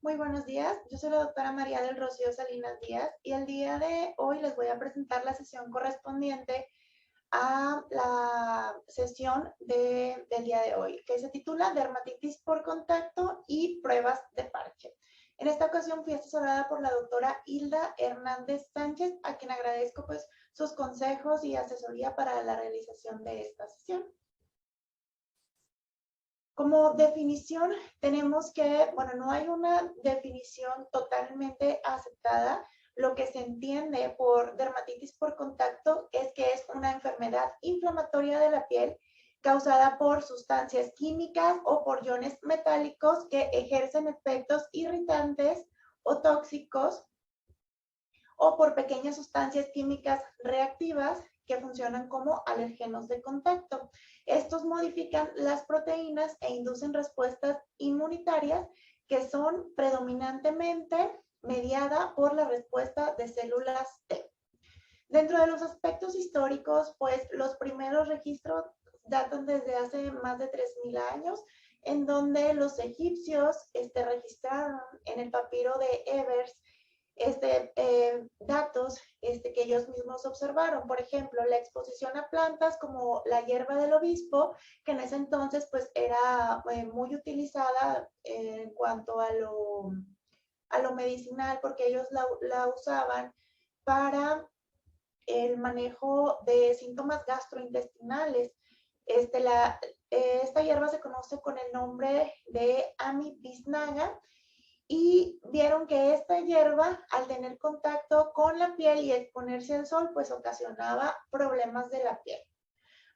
Muy buenos días, yo soy la doctora María del Rocío Salinas Díaz y el día de hoy les voy a presentar la sesión correspondiente a la sesión del día de hoy, que se titula Dermatitis por contacto y pruebas de parche. En esta ocasión fui asesorada por la doctora Hilda Hernández Sánchez, a quien agradezco pues sus consejos y asesoría para la realización de esta sesión. Como definición, tenemos que, bueno, no hay una definición totalmente aceptada. Lo que se entiende por dermatitis por contacto es que es una enfermedad inflamatoria de la piel causada por sustancias químicas o por iones metálicos que ejercen efectos irritantes o tóxicos o por pequeñas sustancias químicas reactivas que funcionan como alérgenos de contacto. Estos modifican las proteínas e inducen respuestas inmunitarias que son predominantemente mediadas por la respuesta de células T. Dentro de los aspectos históricos, pues los primeros registros datan desde hace más de 3000 años, en donde los egipcios registraron en el papiro de Ebers datos que ellos mismos observaron. Por ejemplo, la exposición a plantas como la hierba del obispo, que en ese entonces pues era muy utilizada en cuanto a lo medicinal, porque ellos la usaban para el manejo de síntomas gastrointestinales. Esta hierba se conoce con el nombre de Amibiznaga y vieron que esta hierba, al tener contacto con la piel y exponerse al sol, pues ocasionaba problemas de la piel.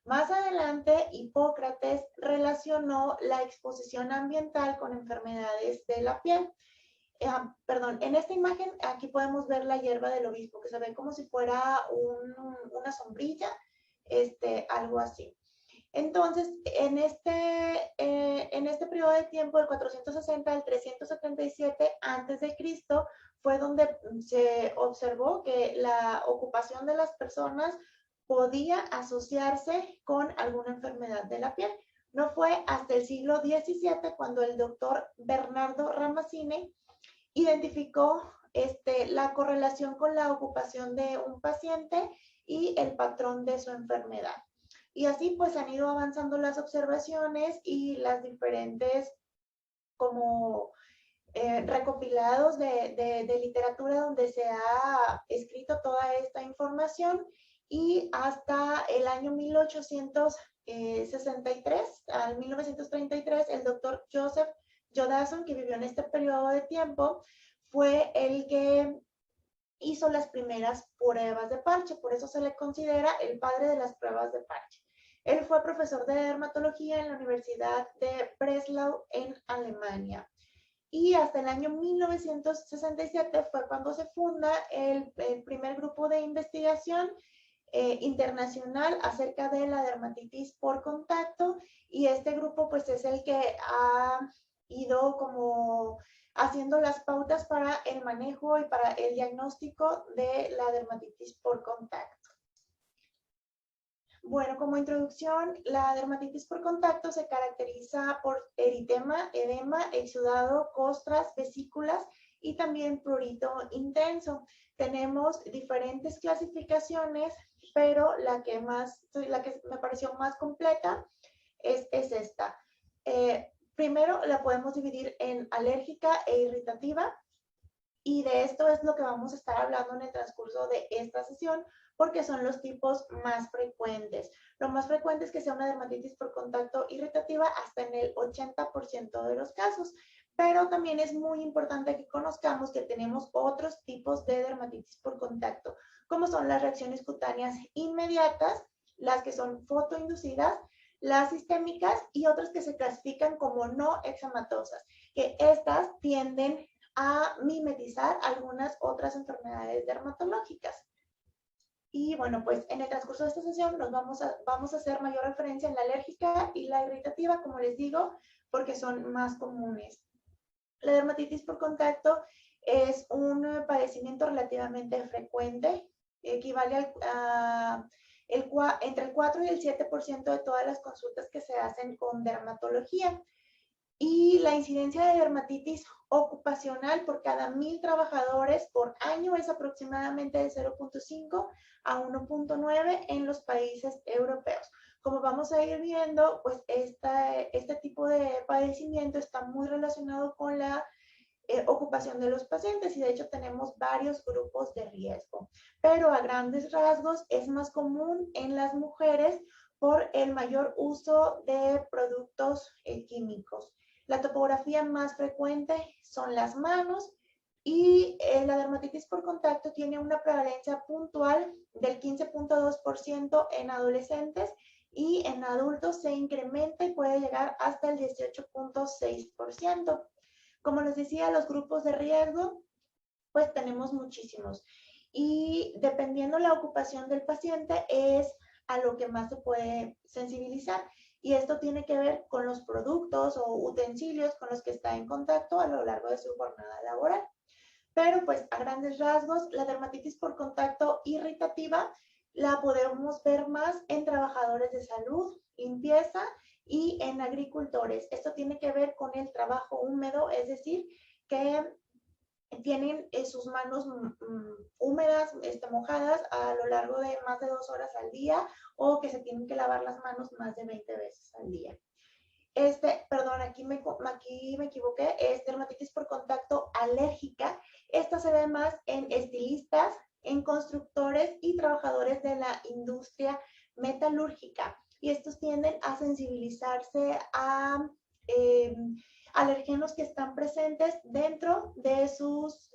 Más adelante, Hipócrates relacionó la exposición ambiental con enfermedades de la piel. Perdón, en esta imagen aquí podemos ver la hierba del obispo, que se ve como si fuera una sombrilla, algo así. Entonces, en este periodo de tiempo, del 460 al 377 antes de Cristo, fue donde se observó que la ocupación de las personas podía asociarse con alguna enfermedad de la piel. No fue hasta el siglo XVII cuando el doctor Bernardo Ramazzini identificó la correlación con la ocupación de un paciente y el patrón de su enfermedad. Y así pues han ido avanzando las observaciones y las diferentes como recopilados de literatura donde se ha escrito toda esta información y hasta el año 1863 al 1933 el doctor Joseph Jodasson, que vivió en este periodo de tiempo, fue el que hizo las primeras pruebas de parche, por eso se le considera el padre de las pruebas de parche. Él fue profesor de dermatología en la Universidad de Breslau en Alemania. Y hasta el año 1967 fue cuando se funda el primer grupo de investigación internacional acerca de la dermatitis por contacto, y este grupo pues es el que ha ido como haciendo las pautas para el manejo y para el diagnóstico de la dermatitis por contacto. Bueno, como introducción, la dermatitis por contacto se caracteriza por eritema, edema, exudado, costras, vesículas y también prurito intenso. Tenemos diferentes clasificaciones, pero la que me pareció más completa es esta. Primero la podemos dividir en alérgica e irritativa, y de esto es lo que vamos a estar hablando en el transcurso de esta sesión, porque son los tipos más frecuentes. Lo más frecuente es que sea una dermatitis por contacto irritativa hasta en el 80% de los casos, pero también es muy importante que conozcamos que tenemos otros tipos de dermatitis por contacto, como son las reacciones cutáneas inmediatas, las que son fotoinducidas, las sistémicas y otras que se clasifican como no exematosas, que estas tienden a mimetizar algunas otras enfermedades dermatológicas. Y bueno, pues en el transcurso de esta sesión vamos a hacer mayor referencia en la alérgica y la irritativa, como les digo, porque son más comunes. La dermatitis por contacto es un padecimiento relativamente frecuente, equivale entre el 4 y el 7% de todas las consultas que se hacen con dermatología. Y la incidencia de dermatitis ocupacional por cada 1,000 trabajadores por año es aproximadamente de 0,5 a 1,9 en los países europeos. Como vamos a ir viendo, pues este tipo de padecimiento está muy relacionado con la ocupación de los pacientes y de hecho tenemos varios grupos de riesgo. Pero a grandes rasgos es más común en las mujeres por el mayor uso de productos químicos. La topografía más frecuente son las manos y la dermatitis por contacto tiene una prevalencia puntual del 15,2% en adolescentes y en adultos se incrementa y puede llegar hasta el 18,6%. Como les decía, los grupos de riesgo, pues tenemos muchísimos. Y dependiendo la ocupación del paciente es a lo que más se puede sensibilizar. Y esto tiene que ver con los productos o utensilios con los que está en contacto a lo largo de su jornada laboral. Pero pues a grandes rasgos, la dermatitis por contacto irritativa la podemos ver más en trabajadores de salud, limpieza y en agricultores. Esto tiene que ver con el trabajo húmedo, es decir, que tienen sus manos húmedas, mojadas a lo largo de más de 2 horas al día o que se tienen que lavar las manos más de 20 veces al día. Perdón, aquí me equivoqué, es dermatitis por contacto alérgica. Esta se ve más en estilistas, en constructores y trabajadores de la industria metalúrgica. Y estos tienden a sensibilizarse a alergenos que están presentes dentro de sus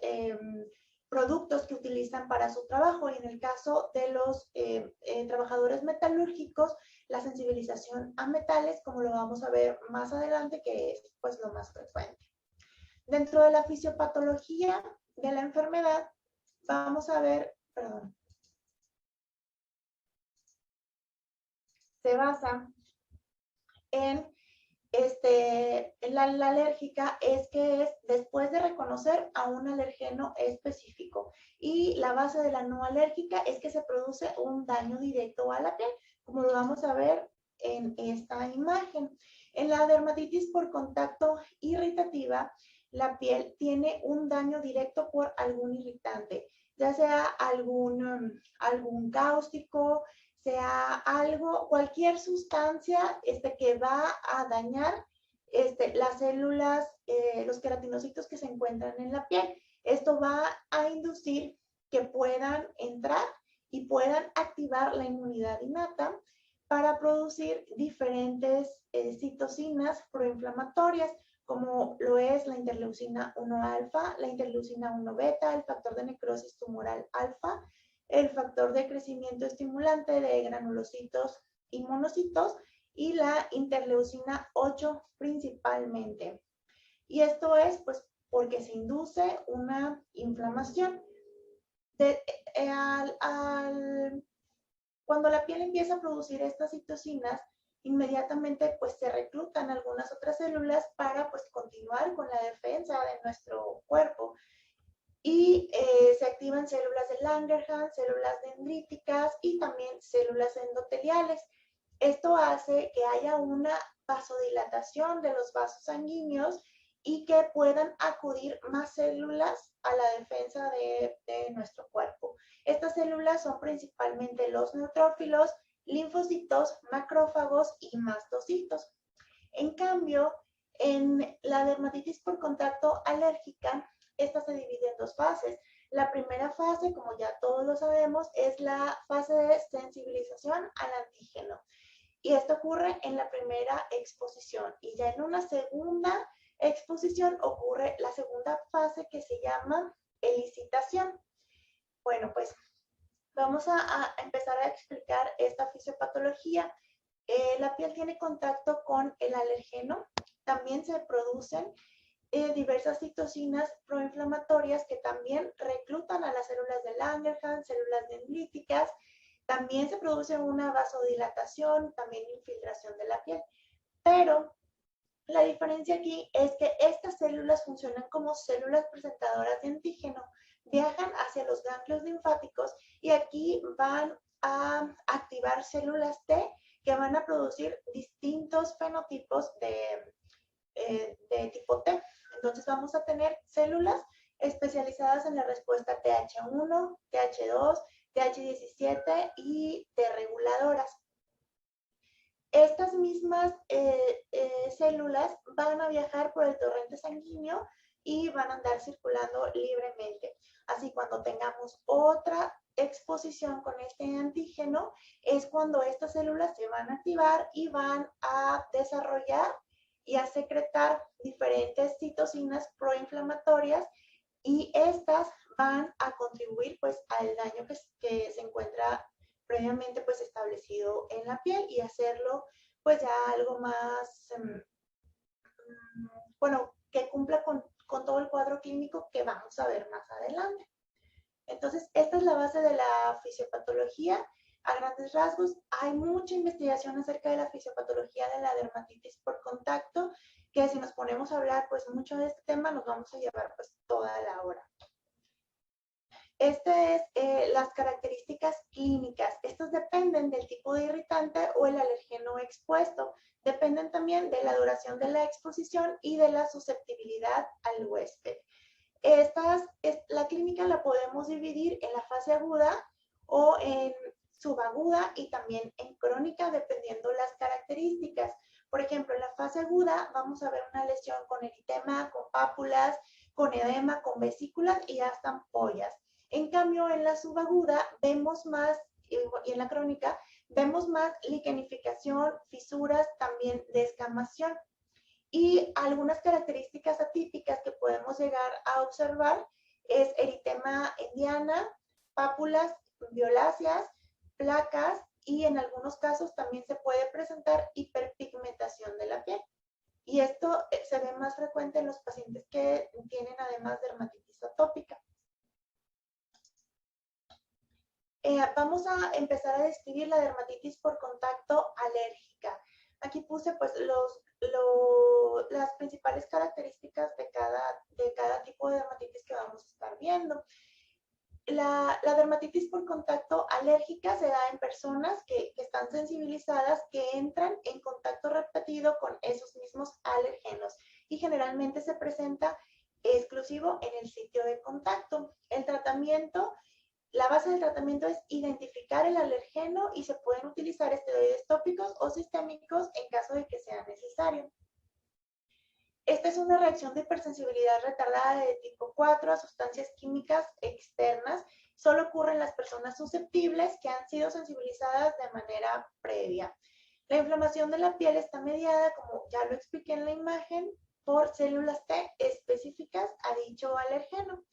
productos que utilizan para su trabajo. Y en el caso de los trabajadores metalúrgicos, la sensibilización a metales, como lo vamos a ver más adelante, que es pues lo más frecuente. Dentro de la fisiopatología de la enfermedad, vamos a ver, se basa en la alérgica es que es después de reconocer a un alergeno específico. Y la base de la no alérgica es que se produce un daño directo a la piel, como lo vamos a ver en esta imagen. En la dermatitis por contacto irritativa, la piel tiene un daño directo por algún irritante, ya sea algún cáustico, sea algo, cualquier sustancia que va a dañar las células, los queratinocitos que se encuentran en la piel. Esto va a inducir que puedan entrar y puedan activar la inmunidad innata para producir diferentes citocinas proinflamatorias, como lo es la interleucina 1 alfa, la interleucina 1 beta, el factor de necrosis tumoral alfa, el factor de crecimiento estimulante de granulocitos y monocitos y la interleucina 8 principalmente. Y esto es pues porque se induce una inflamación. Cuando la piel empieza a producir estas citocinas, inmediatamente pues se reclutan algunas otras células para pues continuar con la defensa de nuestro cuerpo. Y se activan células de Langerhans, células dendríticas y también células endoteliales. Esto hace que haya una vasodilatación de los vasos sanguíneos y que puedan acudir más células a la defensa de nuestro cuerpo. Estas células son principalmente los neutrófilos, linfocitos, macrófagos y mastocitos. En cambio, en la dermatitis por contacto alérgica, esta se divide en 2 fases. La primera fase, como ya todos lo sabemos, es la fase de sensibilización al antígeno. Y esto ocurre en la primera exposición. Y ya en una segunda exposición ocurre la segunda fase que se llama elicitación. Bueno, pues vamos a empezar a explicar esta fisiopatología. La piel tiene contacto con el alergeno. También se producen diversas citocinas proinflamatorias que también reclutan a las células de Langerhans, células dendríticas. También se produce una vasodilatación, también infiltración de la piel. Pero la diferencia aquí es que estas células funcionan como células presentadoras de antígeno, viajan hacia los ganglios linfáticos y aquí van a activar células T que van a producir distintos fenotipos de tipo T. Entonces vamos a tener células especializadas en la respuesta TH1, TH2, TH17 y T reguladoras. Estas mismas células van a viajar por el torrente sanguíneo y van a andar circulando libremente. Así, cuando tengamos otra exposición con este antígeno, es cuando estas células se van a activar y van a desarrollar y a secretar diferentes citocinas proinflamatorias, y estas van a contribuir pues al daño que se encuentra previamente pues establecido en la piel, y hacerlo pues ya algo más, bueno, que cumpla con todo el cuadro clínico que vamos a ver más adelante. Entonces, esta es la base de la fisiopatología. A grandes rasgos, hay mucha investigación acerca de la fisiopatología de la dermatitis por contacto, que si nos ponemos a hablar pues mucho de este tema, nos vamos a llevar pues toda la hora. Estas es las características clínicas. Estas dependen del tipo de irritante o el alergeno expuesto. Dependen también de la duración de la exposición y de la susceptibilidad al huésped. La clínica la podemos dividir en la fase aguda o en subaguda y también en crónica, dependiendo las características. Por ejemplo, en la fase aguda vamos a ver una lesión con eritema, con pápulas, con edema, con vesículas y hasta ampollas. En cambio, en la subaguda vemos más, y en la crónica, vemos más liquenificación, fisuras, también descamación. Y algunas características atípicas que podemos llegar a observar es eritema en diana, pápulas violáceas, placas, y en algunos casos también se puede presentar hiperpigmentación de la piel. Y esto se ve más frecuente en los pacientes que tienen además dermatitis atópica. Vamos a empezar a describir la dermatitis por contacto alérgica. Aquí puse pues las principales características de cada tipo de dermatitis que vamos a estar viendo. La dermatitis por contacto alérgica se da en personas que están sensibilizadas, que entran en contacto repetido con esos mismos alergenos, y generalmente se presenta exclusivo en el sitio de contacto. La base del tratamiento es identificar el alergeno, y se pueden utilizar esteroides tópicos o sistémicos en caso de que sea necesario. Esta es una reacción de hipersensibilidad retardada de tipo 4 a sustancias químicas externas. Solo ocurre en las personas susceptibles que han sido sensibilizadas de manera previa. La inflamación de la piel está mediada, como ya lo expliqué en la imagen, por células T específicas a dicho alergeno.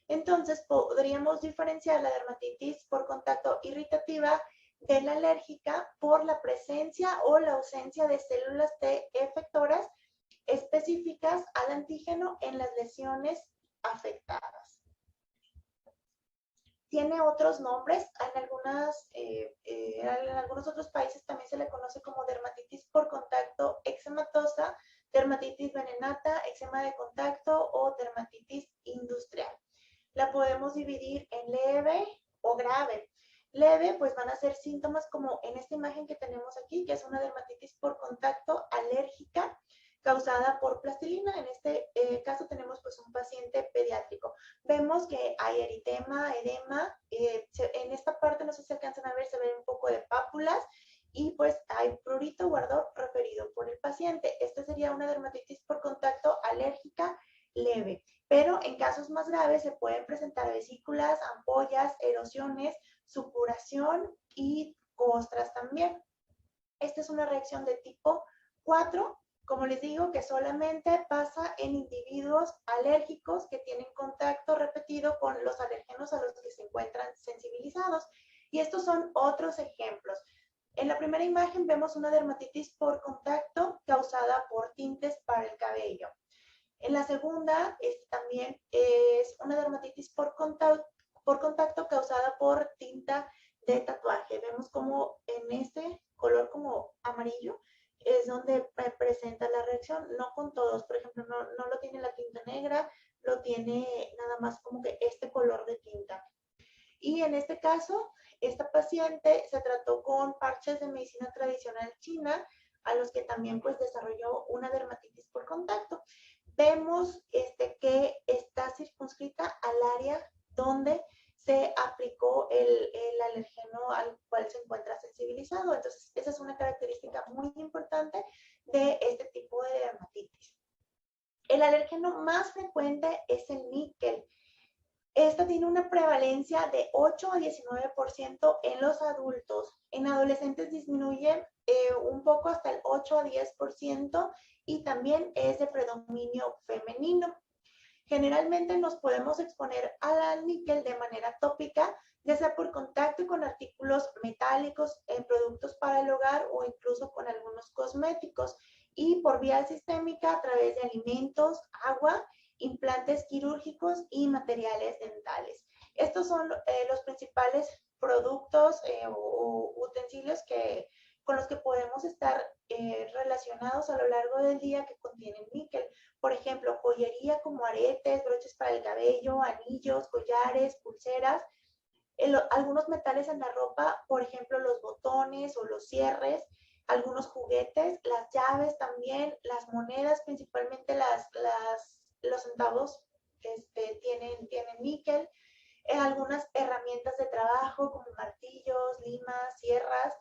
Entonces, podríamos diferenciar la dermatitis por contacto irritativa de la alérgica por la presencia o la ausencia de células T efectoras específicas al antígeno en las lesiones afectadas. Tiene otros nombres. En algunos otros países también se le conoce como dermatitis por contacto eczematosa, dermatitis venenata, eczema de contacto o dermatitis industrial. La podemos dividir en leve o grave. Leve, pues van a ser síntomas como en esta imagen que tenemos aquí, que es una dermatitis por contacto alérgica causada por plastilina. En este caso tenemos pues un paciente pediátrico. Vemos que hay eritema, edema, en esta parte no sé si alcanzan a ver, se ven un poco de pápulas, y pues hay prurito o ardor referido por el paciente. Esta sería una dermatitis por contacto alérgica leve. Pero en casos más graves se pueden presentar vesículas, ampollas, erosiones, supuración y costras también. Esta es una reacción de tipo 4, como les digo, que solamente pasa en individuos alérgicos que tienen contacto repetido con los alergenos a los que se encuentran sensibilizados. Y estos son otros ejemplos. En la primera imagen vemos una dermatitis por contacto causada por tintes para el cabello. En la segunda también es una dermatitis por contacto causada por tinta de tatuaje. Vemos como en este color como amarillo es donde presenta la reacción, no con todos. Por ejemplo, no lo tiene la tinta negra, lo tiene nada más como que este color de tinta. Y en este caso, esta paciente se trató con parches de medicina tradicional china a los que también pues desarrolló una dermatitis por contacto. Vemos que está circunscrita al área donde se aplicó el alergeno al cual se encuentra sensibilizado. Entonces, esa es una característica muy importante de este tipo de dermatitis. El alergeno más frecuente es el níquel. Esta tiene una prevalencia de 8 a 19% en los adultos. En adolescentes disminuye un poco hasta el 8 a 10% y también es de predominio femenino. Generalmente nos podemos exponer al níquel de manera tópica, ya sea por contacto con artículos metálicos, en productos para el hogar o incluso con algunos cosméticos, y por vía sistémica a través de alimentos, agua, implantes quirúrgicos y materiales dentales. Estos son los principales productos o utensilios con los que podemos estar relacionados a lo largo del día que contienen níquel. Por ejemplo, joyería como aretes, broches para el cabello, anillos, collares, pulseras. Algunos metales en la ropa, por ejemplo, los botones o los cierres, algunos juguetes, las llaves también, las monedas, principalmente los centavos tienen níquel. Algunas herramientas de trabajo como martillos, limas, sierras,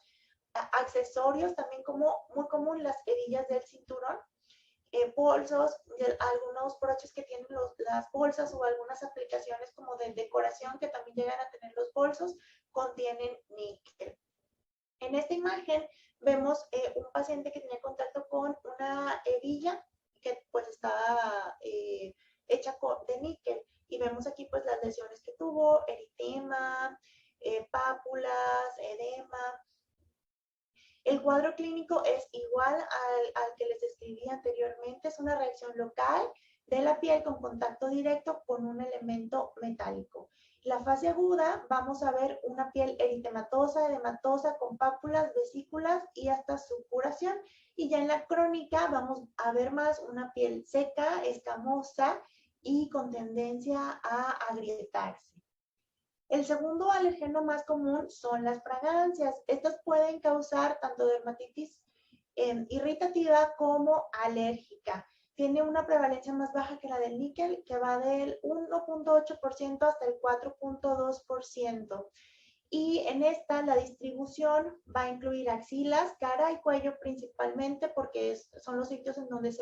accesorios también como muy común las hebillas del cinturón, bolsos, algunos broches que tienen las bolsas o algunas aplicaciones como de decoración que también llegan a tener los bolsos, contienen níquel. En esta imagen vemos un paciente que tenía contacto con una hebilla que pues estaba hecha de níquel, y vemos aquí pues las lesiones que tuvo, eritema, pápulas, edema. El cuadro clínico es igual al que les describí anteriormente. Es una reacción local de la piel con contacto directo con un elemento metálico. La fase aguda, vamos a ver una piel eritematosa, edematosa, con pápulas, vesículas y hasta supuración. Y ya en la crónica vamos a ver más una piel seca, escamosa y con tendencia a agrietarse. El segundo alergeno más común son las fragancias. Estas pueden causar tanto dermatitis irritativa como alérgica. Tiene una prevalencia más baja que la del níquel, que va del 1.8% hasta el 4.2%. Y en esta la distribución va a incluir axilas, cara y cuello principalmente, porque son los sitios en donde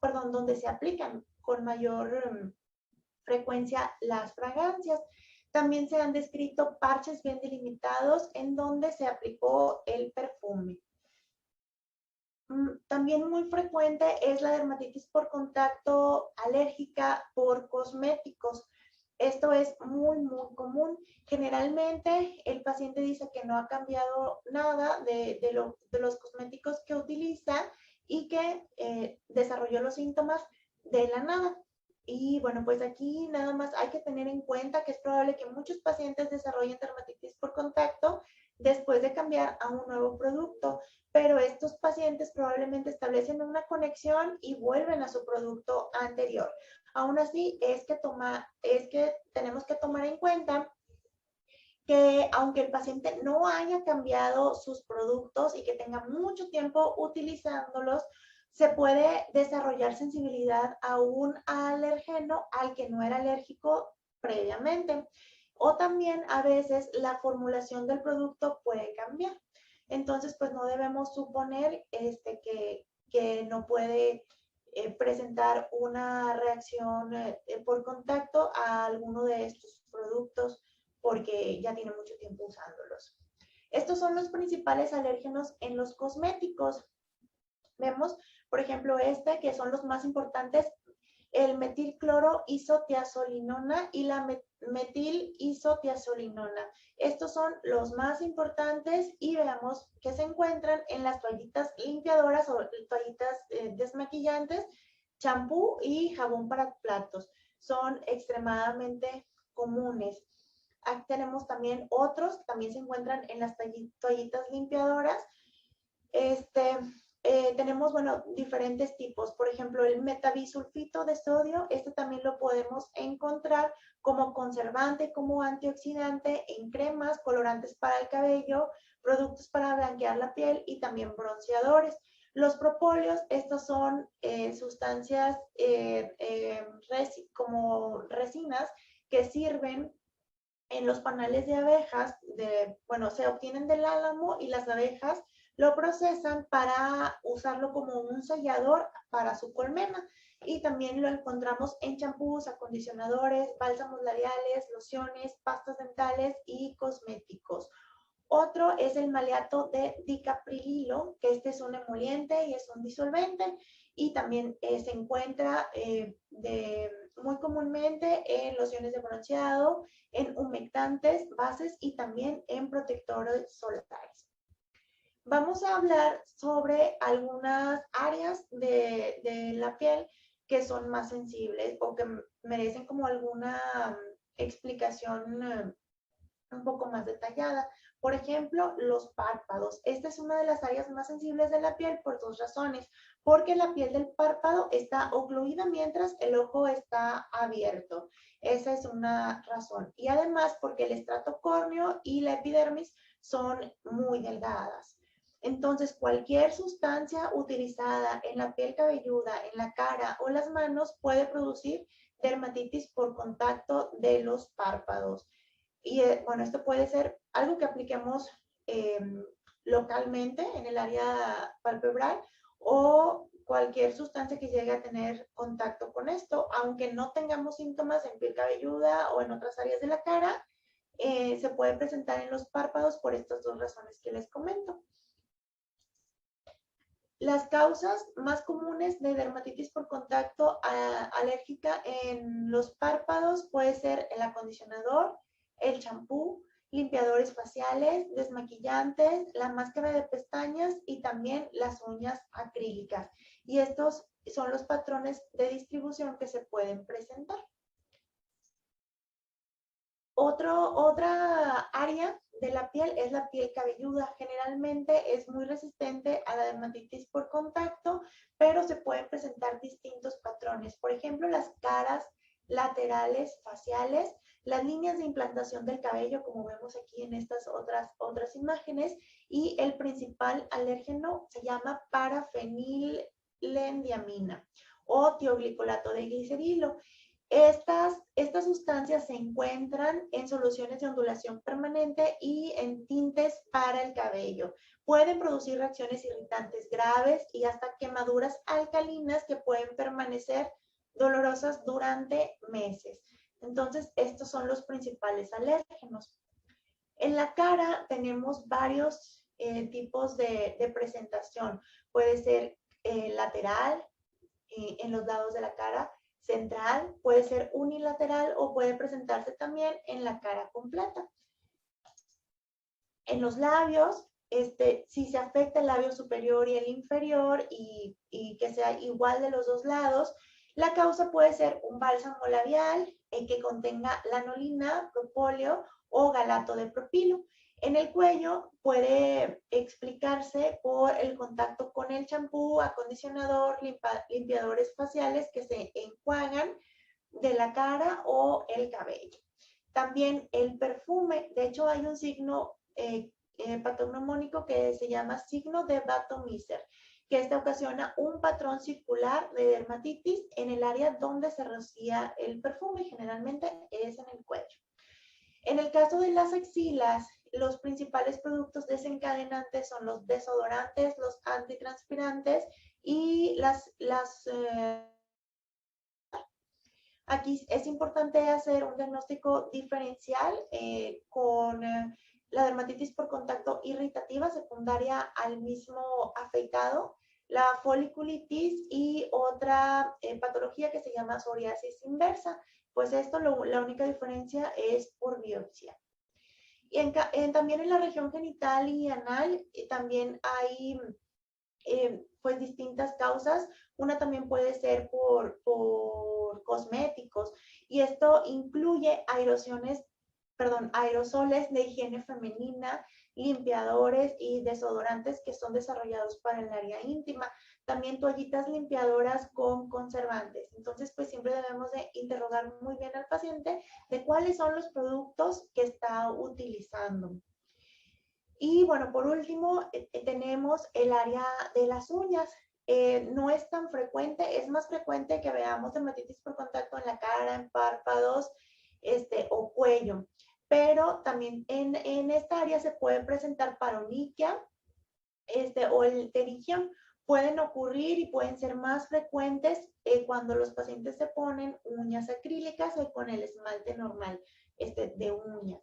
donde se aplican con mayor frecuencia las fragancias. También se han descrito parches bien delimitados en donde se aplicó el perfume. También muy frecuente es la dermatitis por contacto alérgica por cosméticos. Esto es muy, muy común. Generalmente el paciente dice que no ha cambiado nada de los cosméticos que utiliza y que desarrolló los síntomas de la nada. Y bueno, pues aquí nada más hay que tener en cuenta que es probable que muchos pacientes desarrollen dermatitis por contacto después de cambiar a un nuevo producto, pero estos pacientes probablemente establecen una conexión y vuelven a su producto anterior. Aún así, es que tenemos que tomar en cuenta que aunque el paciente no haya cambiado sus productos y que tenga mucho tiempo utilizándolos, se puede desarrollar sensibilidad a un alergeno al que no era alérgico previamente. O también a veces la formulación del producto puede cambiar. Entonces, pues no debemos suponer que no puede presentar una reacción por contacto a alguno de estos productos porque ya tiene mucho tiempo usándolos. Estos son los principales alérgenos en los cosméticos. Vemos, por ejemplo, que son los más importantes, el metilcloroisotiazolinona y la metilisotiazolinona. Estos son los más importantes y veamos que se encuentran en las toallitas limpiadoras o toallitas desmaquillantes, champú y jabón para platos. Son extremadamente comunes. Aquí tenemos también otros, también se encuentran en las toallitas limpiadoras. Tenemos, bueno, diferentes tipos. Por ejemplo, el metabisulfito de sodio, también lo podemos encontrar como conservante, como antioxidante en cremas, colorantes para el cabello, productos para blanquear la piel y también bronceadores. Los propóleos, estas son sustancias como resinas que sirven en los panales de abejas, bueno, se obtienen del álamo y las abejas lo procesan para usarlo como un sellador para su colmena. Y también lo encontramos en champús, acondicionadores, bálsamos labiales, lociones, pastas dentales y cosméticos. Otro es el maleato de dicaprililo, que este es un emoliente y es un disolvente y también se encuentra muy comúnmente en lociones de bronceado, en humectantes, bases y también en protectores solares. Vamos a hablar sobre algunas áreas de la piel que son más sensibles o que merecen como alguna explicación un poco más detallada. Por ejemplo, los párpados. Esta es una de las áreas más sensibles de la piel por dos razones. Porque la piel del párpado está ocluida mientras el ojo está abierto. Esa es una razón. Y además porque el estrato córneo y la epidermis son muy delgadas. Entonces, cualquier sustancia utilizada en la piel cabelluda, en la cara o las manos puede producir dermatitis por contacto de los párpados. Y bueno, esto puede ser algo que apliquemos localmente en el área palpebral o cualquier sustancia que llegue a tener contacto con esto, aunque no tengamos síntomas en piel cabelluda o en otras áreas de la cara, se puede presentar en los párpados por estas dos razones que les comento. Las causas más comunes de dermatitis por contacto alérgica en los párpados puede ser el acondicionador, el champú, limpiadores faciales, desmaquillantes, la máscara de pestañas y también las uñas acrílicas. Y estos son los patrones de distribución que se pueden presentar. Otra área de la piel es la piel cabelluda. Generalmente es muy resistente a la dermatitis por contacto, pero se pueden presentar distintos patrones. Por ejemplo, las caras laterales faciales, las líneas de implantación del cabello, como vemos aquí en estas otras imágenes, y el principal alérgeno se llama parafenilendiamina o tioglicolato de glicerilo. Estas sustancias se encuentran en soluciones de ondulación permanente y en tintes para el cabello. Pueden producir reacciones irritantes graves y hasta quemaduras alcalinas que pueden permanecer dolorosas durante meses. Entonces, estos son los principales alérgenos. En la cara tenemos varios tipos de presentación. Puede ser lateral, en los lados de la cara, central, puede ser unilateral o puede presentarse también en la cara completa. En los labios, si se afecta el labio superior y el inferior y que sea igual de los dos lados, la causa puede ser un bálsamo labial que contenga lanolina, propóleo o galato de propilo. En el cuello puede explicarse por el contacto con el champú, acondicionador, limpiadores faciales que se enjuagan de la cara o el cabello. También el perfume, de hecho hay un signo patognomónico que se llama signo de Bato-Miser, que este ocasiona un patrón circular de dermatitis en el área donde se rocía el perfume, generalmente es en el cuello. En el caso de las axilas, los principales productos desencadenantes son los desodorantes, los antitranspirantes y aquí es importante hacer un diagnóstico diferencial con la dermatitis por contacto irritativa secundaria al mismo afeitado, la foliculitis y otra patología que se llama psoriasis inversa. Pues esto, la única diferencia es por biopsia. Y también en la región genital y anal también hay pues distintas causas. Una también puede ser por cosméticos y esto incluye aerosoles de higiene femenina, limpiadores y desodorantes que son desarrollados para el área íntima. También toallitas limpiadoras con conservantes. Entonces, pues siempre debemos de interrogar muy bien al paciente de cuáles son los productos que está utilizando. Y bueno, por último, tenemos el área de las uñas. No es tan frecuente, es más frecuente que veamos dermatitis por contacto en la cara, en párpados, o cuello. Pero también en esta área se puede presentar paronychia, o el pterigión. Pueden ocurrir y pueden ser más frecuentes cuando los pacientes se ponen uñas acrílicas o con el esmalte normal de uñas.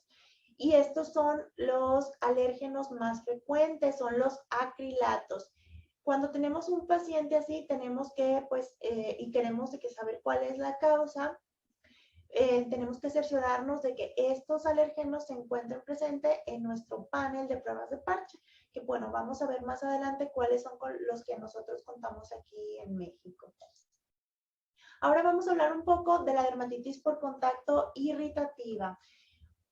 Y estos son los alérgenos más frecuentes, son los acrilatos. Cuando tenemos un paciente así, tenemos que, pues, y queremos de que saber cuál es la causa, tenemos que cerciorarnos de que estos alérgenos se encuentren presentes en nuestro panel de pruebas de parche, que bueno, vamos a ver más adelante cuáles son los que nosotros contamos aquí en México. Ahora vamos a hablar un poco de la dermatitis por contacto irritativa.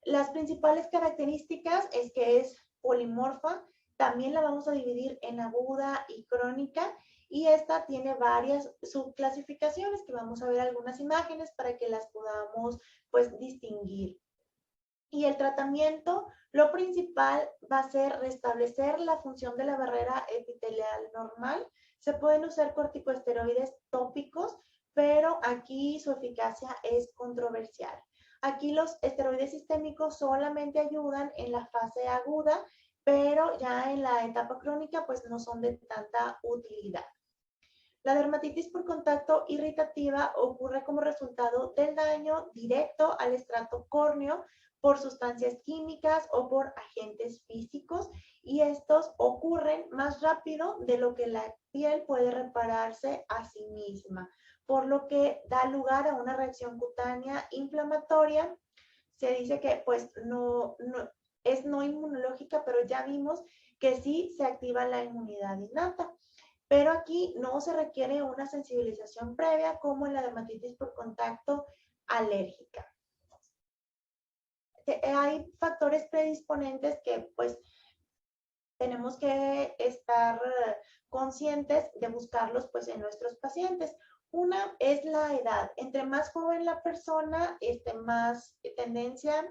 Las principales características es que es polimorfa, también la vamos a dividir en aguda y crónica, y esta tiene varias subclasificaciones que vamos a ver algunas imágenes para que las podamos pues distinguir. Y el tratamiento, lo principal va a ser restablecer la función de la barrera epitelial normal. Se pueden usar corticosteroides tópicos, pero aquí su eficacia es controversial. Aquí los esteroides sistémicos solamente ayudan en la fase aguda, pero ya en la etapa crónica pues no son de tanta utilidad. La dermatitis por contacto irritativa ocurre como resultado del daño directo al estrato córneo por sustancias químicas o por agentes físicos, y estos ocurren más rápido de lo que la piel puede repararse a sí misma, por lo que da lugar a una reacción cutánea inflamatoria. Se dice que pues es no inmunológica, pero ya vimos que sí se activa la inmunidad innata. Pero aquí no se requiere una sensibilización previa como en la dermatitis por contacto alérgica. Hay factores predisponentes que pues tenemos que estar conscientes de buscarlos pues en nuestros pacientes. Una es la edad. Entre más joven la persona, más tendencia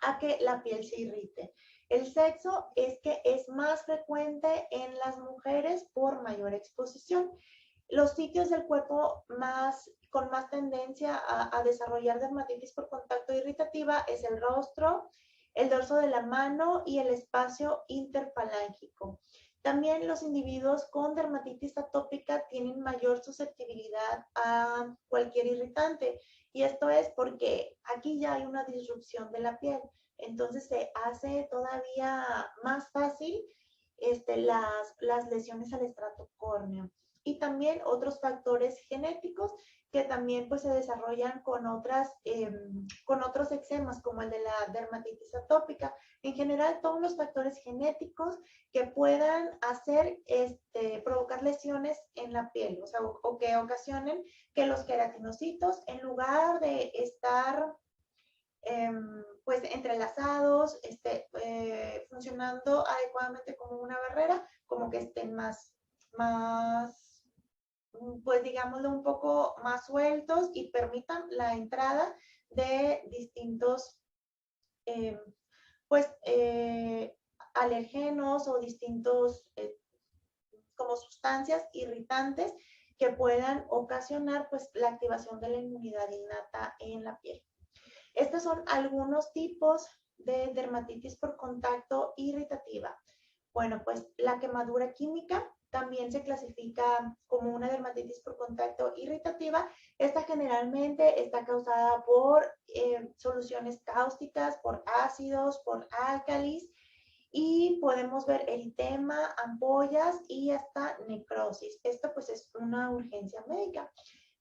a que la piel se irrite. El sexo es que es más frecuente en las mujeres por mayor exposición. Los sitios del cuerpo con más tendencia a desarrollar dermatitis por contacto irritativa es el rostro, el dorso de la mano y el espacio interfalángico. También los individuos con dermatitis atópica tienen mayor susceptibilidad a cualquier irritante, y esto es porque aquí ya hay una disrupción de la piel, entonces se hace todavía más fácil las lesiones al estrato córneo. Y también otros factores genéticos que también pues se desarrollan con otros eczemas como el de la dermatitis atópica. En general, todos los factores genéticos que puedan provocar lesiones en la piel, o que ocasionen que los queratinocitos, en lugar de estar pues entrelazados, funcionando adecuadamente como una barrera, como que estén más, pues digámoslo, un poco más sueltos y permitan la entrada de distintos, eh, pues, alergenos o distintos como sustancias irritantes que puedan ocasionar pues la activación de la inmunidad innata en la piel. Estos son algunos tipos de dermatitis por contacto irritativa. Bueno, pues la quemadura química también se clasifica como una dermatitis por contacto irritativa. Esta generalmente está causada por soluciones cáusticas, por ácidos, por álcalis, y podemos ver eritema, ampollas y hasta necrosis. Esto pues es una urgencia médica.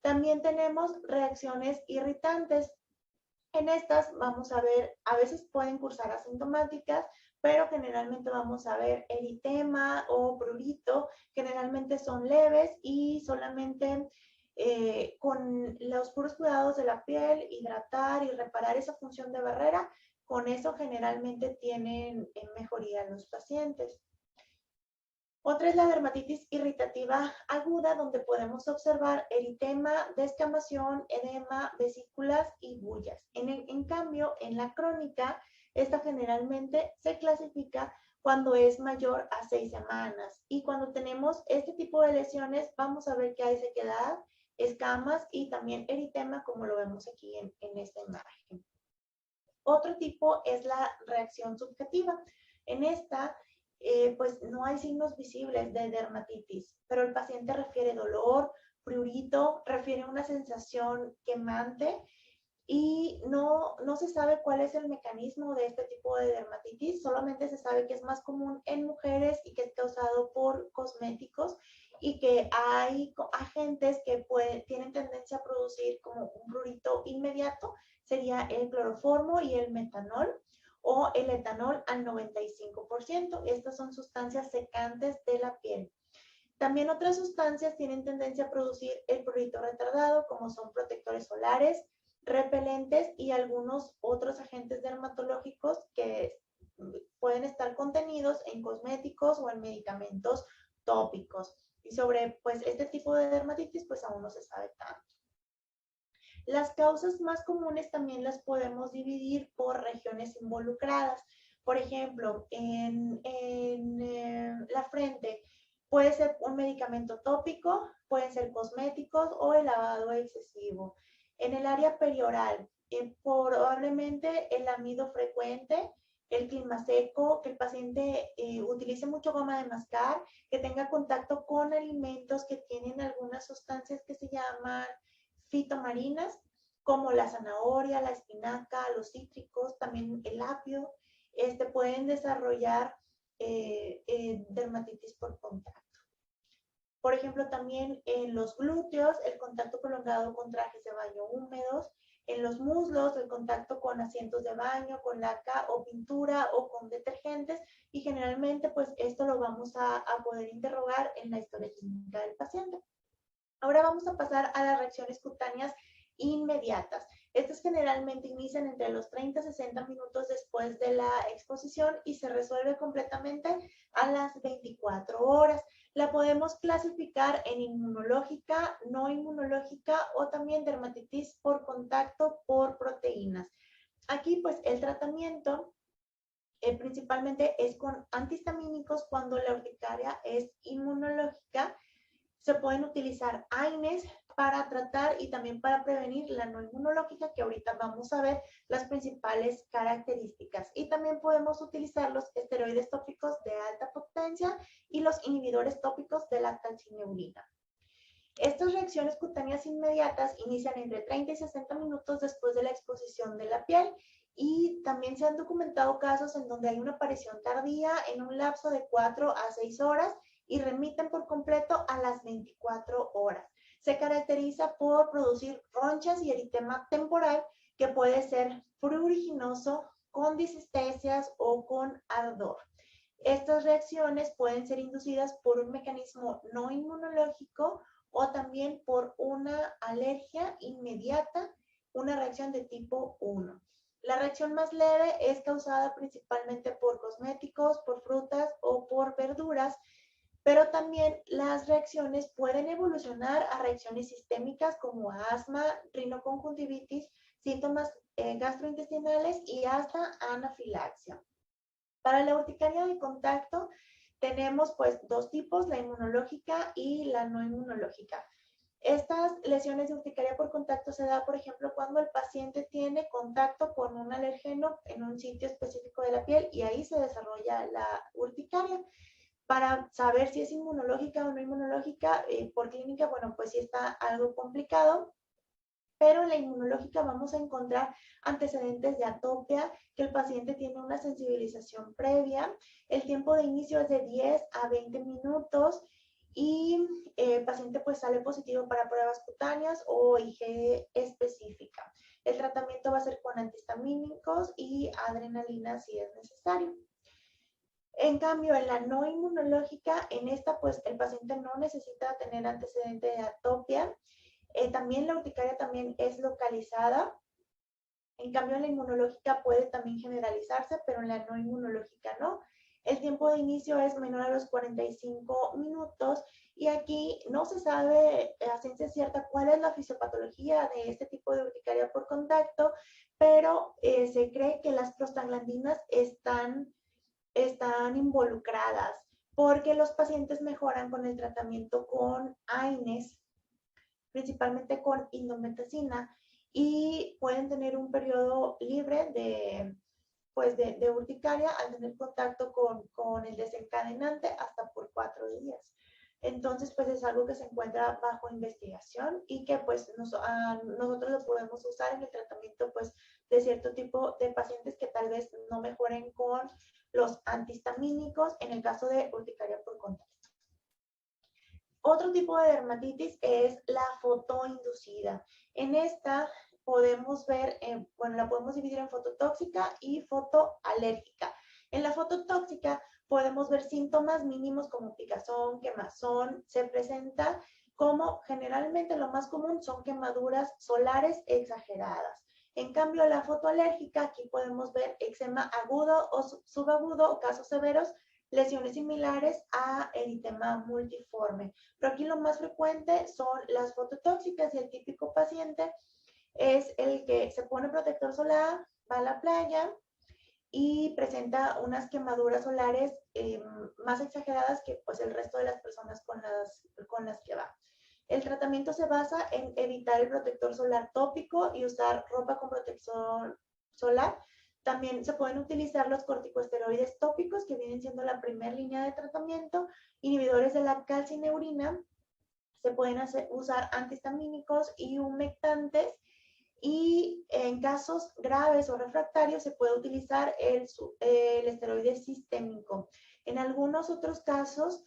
También tenemos reacciones irritantes. En estas vamos a ver, a veces pueden cursar asintomáticas, pero generalmente vamos a ver eritema o prurito. Generalmente son leves y solamente con los puros cuidados de la piel, hidratar y reparar esa función de barrera, con eso generalmente tienen mejoría los pacientes. Otra es la dermatitis irritativa aguda, donde podemos observar eritema, descamación, edema, vesículas y bullas. En cambio, en la crónica, esta generalmente se clasifica cuando es mayor a 6 semanas. Y cuando tenemos este tipo de lesiones, vamos a ver que hay sequedad, escamas y también eritema, como lo vemos aquí en esta imagen. Otro tipo es la reacción subjetiva. En esta, pues no hay signos visibles de dermatitis, pero el paciente refiere dolor, prurito, refiere una sensación quemante y no se sabe cuál es el mecanismo de este tipo de dermatitis, solamente se sabe que es más común en mujeres y que es causado por cosméticos y que hay agentes que tienen tendencia a producir como un prurito inmediato, sería el cloroformo y el metanol o el etanol al 95%. Estas son sustancias secantes de la piel. También otras sustancias tienen tendencia a producir el prurito retardado, como son protectores solares, repelentes y algunos otros agentes dermatológicos que pueden estar contenidos en cosméticos o en medicamentos tópicos. Y sobre pues, este tipo de dermatitis, pues aún no se sabe tanto. Las causas más comunes también las podemos dividir por regiones involucradas. Por ejemplo, en la frente puede ser un medicamento tópico, pueden ser cosméticos o el lavado excesivo. En el área perioral, probablemente el amido frecuente, el clima seco, que el paciente utilice mucho goma de mascar, que tenga contacto con alimentos que tienen algunas sustancias que se llaman fitomarinas, como la zanahoria, la espinaca, los cítricos, también el apio, pueden desarrollar dermatitis por contacto. Por ejemplo, también en los glúteos, el contacto prolongado con trajes de baño húmedos, en los muslos, el contacto con asientos de baño, con laca o pintura o con detergentes, y generalmente pues esto lo vamos a poder interrogar en la historia clínica del paciente. Ahora vamos a pasar a las reacciones cutáneas inmediatas. Estas generalmente inician entre los 30 a 60 minutos después de la exposición y se resuelve completamente a las 24 horas. La podemos clasificar en inmunológica, no inmunológica o también dermatitis por contacto por proteínas. Aquí pues el tratamiento principalmente es con antihistamínicos cuando la urticaria es inmunológica. Se pueden utilizar AINES para tratar y también para prevenir la no inmunológica, que ahorita vamos a ver las principales características. Y también podemos utilizar los esteroides tópicos de alta potencia y los inhibidores tópicos de la calcineurina. Estas reacciones cutáneas inmediatas inician entre 30 y 60 minutos después de la exposición de la piel y también se han documentado casos en donde hay una aparición tardía en un lapso de 4 a 6 horas y remiten por completo a las 24 horas. Se caracteriza por producir ronchas y eritema temporal que puede ser pruriginoso, con disestesias o con ardor. Estas reacciones pueden ser inducidas por un mecanismo no inmunológico o también por una alergia inmediata, una reacción de tipo 1. La reacción más leve es causada principalmente por cosméticos, por frutas o por verduras, pero también las reacciones pueden evolucionar a reacciones sistémicas como asma, rinoconjuntivitis, síntomas gastrointestinales y hasta anafilaxia. Para la urticaria de contacto tenemos pues dos tipos, la inmunológica y la no inmunológica. Estas lesiones de urticaria por contacto se da, por ejemplo, cuando el paciente tiene contacto con un alergeno en un sitio específico de la piel y ahí se desarrolla la urticaria. Para saber si es inmunológica o no inmunológica, por clínica, bueno, pues sí está algo complicado, pero en la inmunológica vamos a encontrar antecedentes de atopia, que el paciente tiene una sensibilización previa, el tiempo de inicio es de 10 a 20 minutos y el paciente pues sale positivo para pruebas cutáneas o IgE específica. El tratamiento va a ser con antihistamínicos y adrenalina si es necesario. En cambio, en la no inmunológica, en esta pues el paciente no necesita tener antecedente de atopia. También la urticaria también es localizada. En cambio, en la inmunológica puede también generalizarse, pero en la no inmunológica no. El tiempo de inicio es menor a los 45 minutos y aquí no se sabe a ciencia cierta cuál es la fisiopatología de este tipo de urticaria por contacto, pero se cree que las prostaglandinas están están involucradas porque los pacientes mejoran con el tratamiento con AINES, principalmente con indometacina, y pueden tener un periodo libre de urticaria al tener contacto con el desencadenante hasta por 4 días. Entonces, pues es algo que se encuentra bajo investigación y que pues nosotros lo podemos usar en el tratamiento pues de cierto tipo de pacientes que tal vez no mejoren con los antihistamínicos en el caso de urticaria por contacto. Otro tipo de dermatitis es la fotoinducida. En esta podemos ver, bueno, la podemos dividir en fototóxica y fotoalérgica. En la fototóxica podemos ver síntomas mínimos como picazón, quemazón. Se presenta como generalmente lo más común son quemaduras solares exageradas. En cambio, la fotoalérgica, aquí podemos ver eczema agudo o subagudo o casos severos, lesiones similares a eritema multiforme. Pero aquí lo más frecuente son las fototóxicas y el típico paciente es el que se pone protector solar, va a la playa y presenta unas quemaduras solares más exageradas que pues el resto de las personas con las que va. El tratamiento se basa en evitar el protector solar tópico y usar ropa con protección solar. También se pueden utilizar los corticosteroides tópicos, que vienen siendo la primera línea de tratamiento, inhibidores de la calcineurina, se pueden usar antihistamínicos y humectantes, y en casos graves o refractarios se puede utilizar el esteroide sistémico. En algunos otros casos,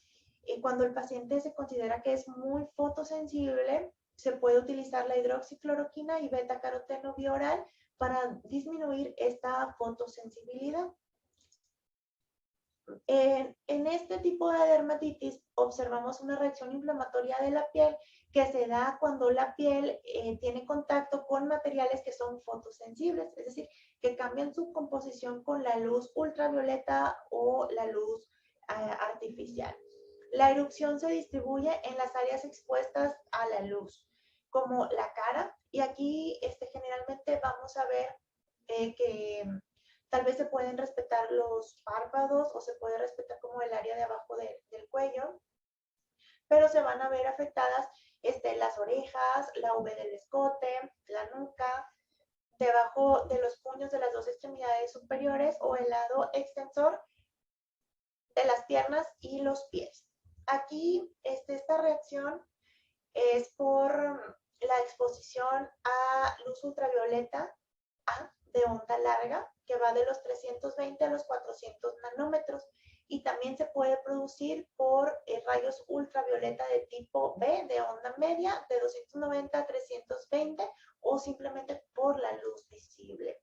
cuando el paciente se considera que es muy fotosensible, se puede utilizar la hidroxicloroquina y beta-caroteno bioral para disminuir esta fotosensibilidad. En este tipo de dermatitis observamos una reacción inflamatoria de la piel que se da cuando la piel tiene contacto con materiales que son fotosensibles, es decir, que cambian su composición con la luz ultravioleta o la luz artificial. La erupción se distribuye en las áreas expuestas a la luz, como la cara, y aquí generalmente vamos a ver que tal vez se pueden respetar los párpados o se puede respetar como el área de abajo del cuello, pero se van a ver afectadas las orejas, la V del escote, la nuca, debajo de los puños de las dos extremidades superiores o el lado extensor de las piernas y los pies. Aquí esta reacción es por la exposición a luz ultravioleta de onda larga, que va de los 320 a los 400 nanómetros, y también se puede producir por rayos ultravioleta de tipo B, de onda media, de 290 a 320, o simplemente por la luz visible.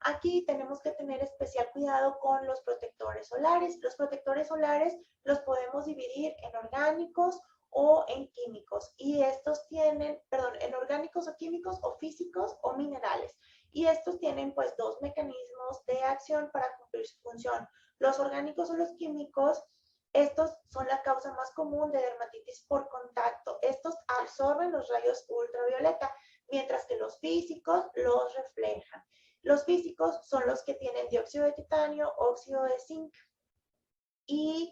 Aquí tenemos que tener especial cuidado con los protectores solares. Los protectores solares los podemos dividir en orgánicos o en químicos, y estos tienen, perdón, en orgánicos o químicos o físicos o minerales, y estos tienen pues dos mecanismos de acción para cumplir su función. Los orgánicos o los químicos, estos son la causa más común de dermatitis por contacto. Estos absorben los rayos ultravioleta, mientras que los físicos los reflejan. Los físicos son los que tienen dióxido de titanio, óxido de zinc, y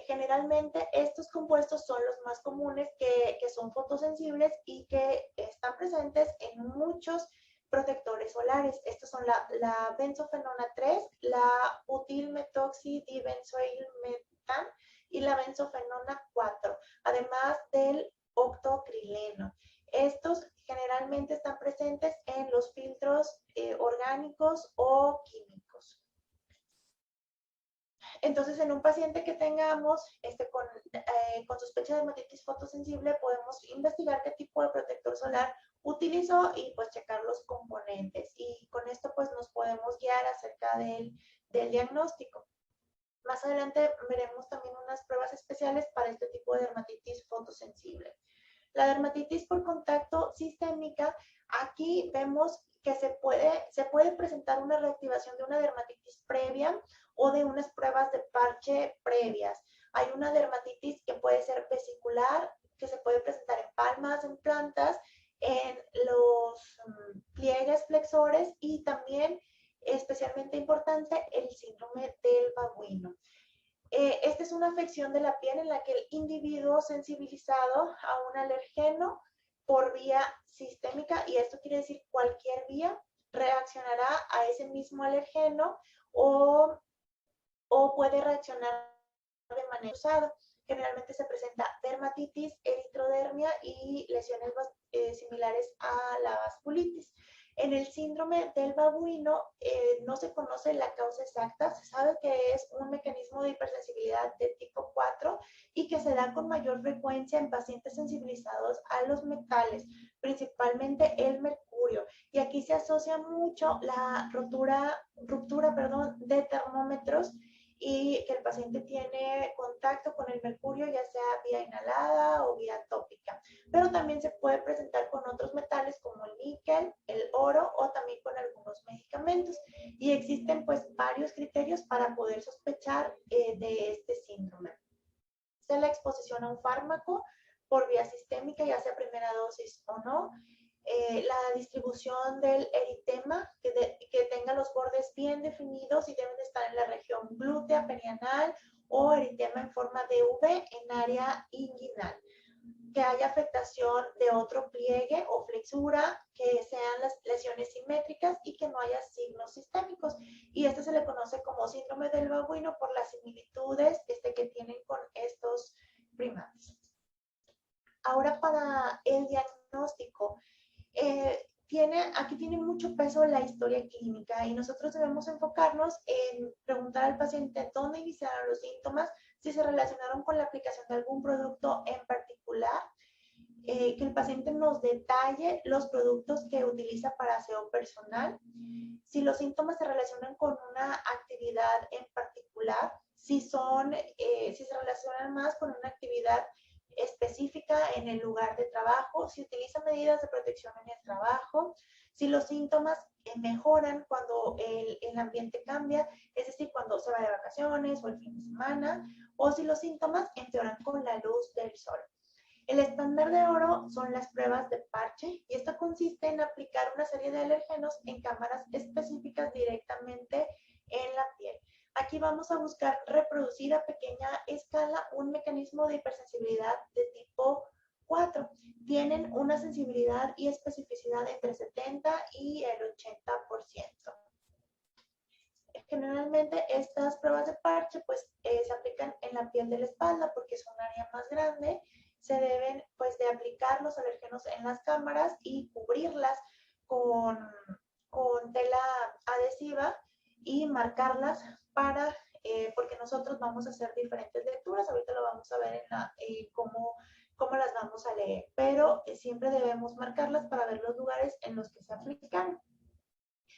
generalmente estos compuestos son los más comunes que son fotosensibles y que están presentes en muchos protectores solares. Estos son la benzofenona 3, la butilmetoxydibenzoilmetan y la benzofenona 4, además del octocrileno. Estos generalmente están presentes en los filtros orgánicos o químicos. Entonces, en un paciente que tengamos con sospecha de dermatitis fotosensible, podemos investigar qué tipo de protector solar utilizó y pues checar los componentes. Y con esto pues nos podemos guiar acerca del diagnóstico. Más adelante veremos también unas pruebas especiales para este tipo de dermatitis fotosensible. La dermatitis por contacto sistémica, aquí vemos que se puede presentar una reactivación de una dermatitis previa o de unas pruebas de parche previas. Hay una dermatitis que puede ser vesicular, que se puede presentar en palmas, en plantas, en los pliegues flexores, y también especialmente importante el síndrome del babuino. Esta es una afección de la piel en la que el individuo sensibilizado a un alergeno por vía sistémica, y esto quiere decir cualquier vía, reaccionará a ese mismo alergeno o, puede reaccionar de manera cruzada. Generalmente se presenta dermatitis, eritrodermia y lesiones similares a la vasculitis. En el síndrome del babuino no se conoce la causa exacta, se sabe que es un mecanismo de hipersensibilidad de tipo 4 y que se da con mayor frecuencia en pacientes sensibilizados a los metales, principalmente el mercurio. Y aquí se asocia mucho la ruptura de termómetros y que el paciente tiene contacto con el mercurio, ya sea vía inhalada o vía tópica. Pero también se puede presentar con otros metales como el níquel, el oro o también con algunos medicamentos. Y existen pues varios criterios para poder sospechar de este síndrome. Es la exposición a un fármaco por vía sistémica, ya sea primera dosis o no. La distribución del eritema, que tenga los bordes bien definidos y deben estar en la región glútea, perianal o eritema en forma de V en área inguinal. Que haya afectación de otro pliegue o flexura, que sean las lesiones simétricas y que no haya signos sistémicos. Y este se le conoce como síndrome del babuino por las similitudes que tienen con estos primates. Ahora, para el diagnóstico, aquí tiene mucho peso la historia clínica y nosotros debemos enfocarnos en preguntar al paciente dónde iniciaron los síntomas, si se relacionaron con la aplicación de algún producto en particular, que el paciente nos detalle los productos que utiliza para aseo personal, si los síntomas se relacionan con una actividad en particular, si se relacionan más con una actividad específica en el lugar de trabajo, si utiliza medidas de protección en el trabajo, si los síntomas mejoran cuando el ambiente cambia, es decir, cuando se va de vacaciones o el fin de semana, o si los síntomas empeoran con la luz del sol. El estándar de oro son las pruebas de parche y esto consiste en aplicar una serie de alergenos en cámaras específicas directamente en la piel. Aquí vamos a buscar reproducir a pequeña escala un mecanismo de hipersensibilidad de tipo 4. Tienen una sensibilidad y especificidad entre 70 y el 80%. Generalmente estas pruebas de parche pues, se aplican en la piel de la espalda porque es un área más grande. Se deben pues de aplicar los alergenos en las cámaras y cubrirlas con tela adhesiva y marcarlas porque nosotros vamos a hacer diferentes lecturas. Ahorita lo vamos a ver en cómo las vamos a leer, pero siempre debemos marcarlas para ver los lugares en los que se aplican.